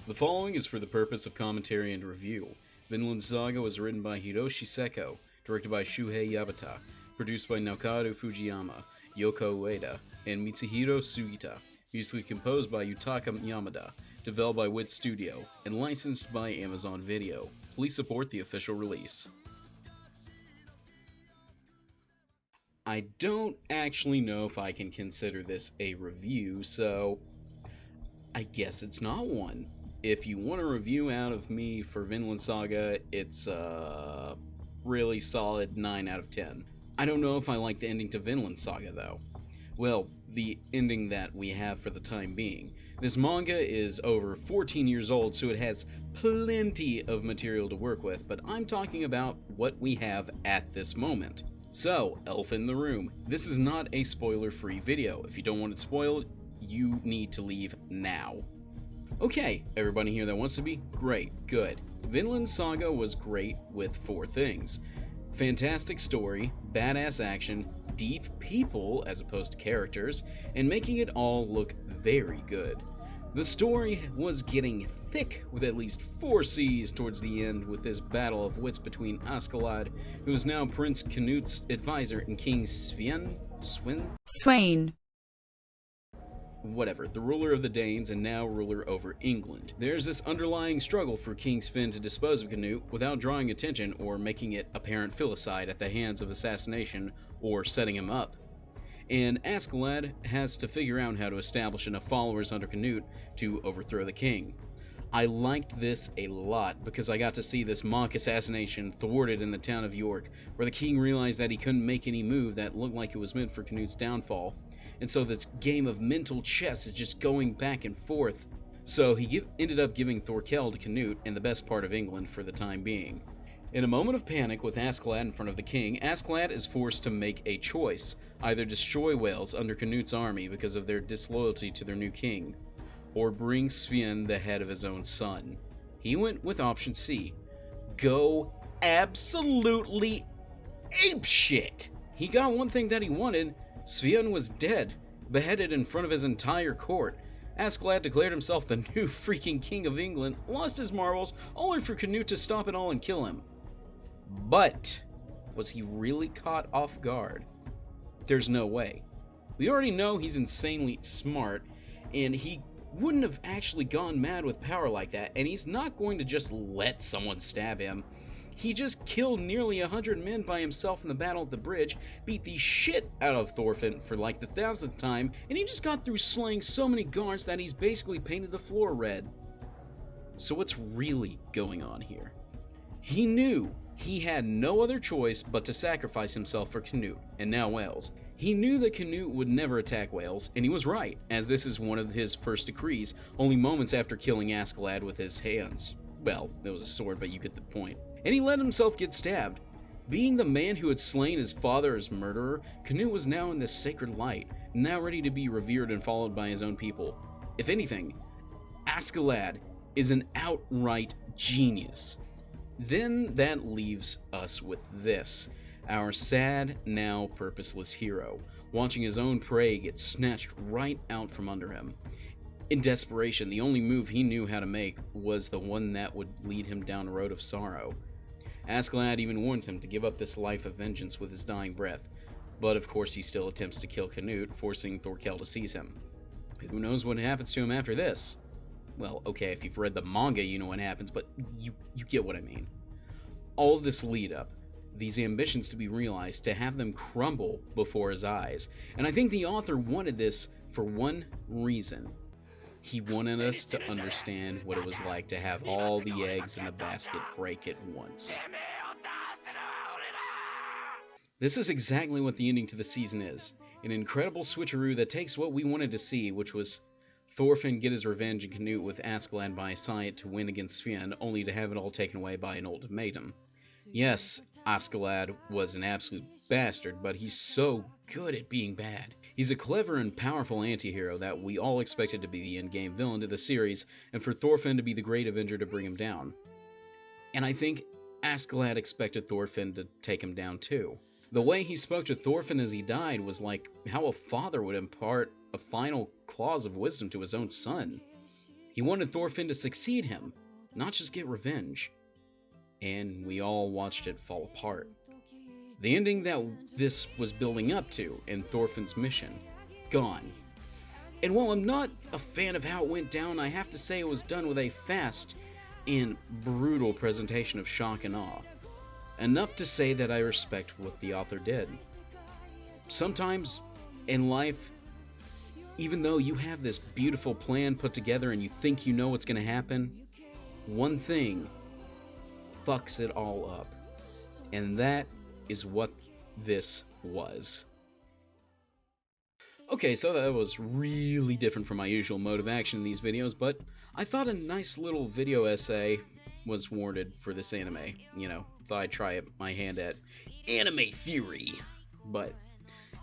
The following is for the purpose of commentary and review. Vinland Saga was written by Hiroshi Seko, directed by Shuhei Yabata, produced by Naokado Fujiyama, Yoko Ueda, and Mitsuhiro Sugita, musically composed by Yutaka Yamada, developed by Wit Studio, and licensed by Amazon Video. Please support the official release. I don't actually know if I can consider this a review, so I guess it's not one. If you want a review out of me for Vinland Saga, it's a really solid 9 out of 10. I don't know if I like the ending to Vinland Saga, though. Well, the ending that we have for the time being. This manga is over 14 years old, so it has plenty of material to work with, but I'm talking about what we have at this moment. So, elephant in the room, this is not a spoiler-free video. If you don't want it spoiled, you need to leave now. Okay, everybody here that wants to be? Great, good. Vinland Saga was great with 4 things. Fantastic story, badass action, deep people as opposed to characters, and making it all look very good. The story was getting thick with at least 4 C's towards the end with this battle of wits between Askeladd, who is now Prince Canut's advisor, and King Sweyn, whatever, the ruler of the Danes and now ruler over England. There's this underlying struggle for King Sven to dispose of Canute without drawing attention or making it apparent filicide at the hands of assassination or setting him up. And Askeladd has to figure out how to establish enough followers under Canute to overthrow the king. I liked this a lot because I got to see this mock assassination thwarted in the town of York, where the king realized that he couldn't make any move that looked like it was meant for Canute's downfall. And so this game of mental chess is just going back and forth. So he ended up giving Thorkel to Canute and the best part of England for the time being. In a moment of panic with Askeladd in front of the king, Askeladd is forced to make a choice. Either destroy Wales under Canute's army because of their disloyalty to their new king, or bring Sven the head of his own son. He went with option C. Go absolutely apeshit! He got one thing that he wanted. Sven was dead, beheaded in front of his entire court. Askeladd declared himself the new freaking king of England, lost his marbles, only for Canute to stop it all and kill him. But was he really caught off guard? There's no way. We already know he's insanely smart, and he wouldn't have actually gone mad with power like that, and he's not going to just let someone stab him. He just killed nearly 100 men by himself in the battle at the bridge, beat the shit out of Thorfinn for like the 1000th time, and he just got through slaying so many guards that he's basically painted the floor red. So what's really going on here? He knew he had no other choice but to sacrifice himself for Canute, and now Wales. He knew that Canute would never attack Wales, and he was right, as this is one of his first decrees, only moments after killing Askeladd with his hands. Well, it was a sword, but you get the point. And he let himself get stabbed. Being the man who had slain his father as murderer, Canute was now in this sacred light, now ready to be revered and followed by his own people. If anything, Askeladd is an outright genius. Then that leaves us with this, our sad, now purposeless hero, watching his own prey get snatched right out from under him. In desperation, the only move he knew how to make was the one that would lead him down a road of sorrow. Askeladd even warns him to give up this life of vengeance with his dying breath, but of course he still attempts to kill Canute, forcing Thorkel to seize him. Who knows what happens to him after this? Well, okay, if you've read the manga, you know what happens, but you get what I mean. All of this lead up, these ambitions to be realized, to have them crumble before his eyes. And I think the author wanted this for one reason. He wanted us to understand what it was like to have all the eggs in the basket break at once. This is exactly what the ending to the season is. An incredible switcheroo that takes what we wanted to see, which was Thorfinn get his revenge and Canute with Askeladd by his side to win against Sven, only to have it all taken away by an ultimatum. Yes, Askeladd was an absolute bastard, but he's so good at being bad. He's a clever and powerful anti-hero that we all expected to be the endgame villain to the series, and for Thorfinn to be the great avenger to bring him down. And I think Askeladd expected Thorfinn to take him down too. The way he spoke to Thorfinn as he died was like how a father would impart a final clause of wisdom to his own son. He wanted Thorfinn to succeed him, not just get revenge. And we all watched it fall apart. The ending that this was building up to in Thorfinn's mission, gone. And while I'm not a fan of how it went down, I have to say it was done with a fast and brutal presentation of shock and awe. Enough to say that I respect what the author did. Sometimes in life, even though you have this beautiful plan put together and you think you know what's going to happen, one thing fucks it all up. And that is what this was. Okay, so that was really different from my usual mode of action in these videos, but I thought a nice little video essay was warranted for this anime. You know, thought I'd try my hand at anime theory. But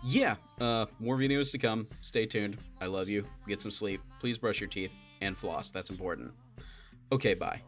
yeah, more videos to come. Stay tuned. I love you. Get some sleep. Please brush your teeth and floss. That's important. Okay, bye.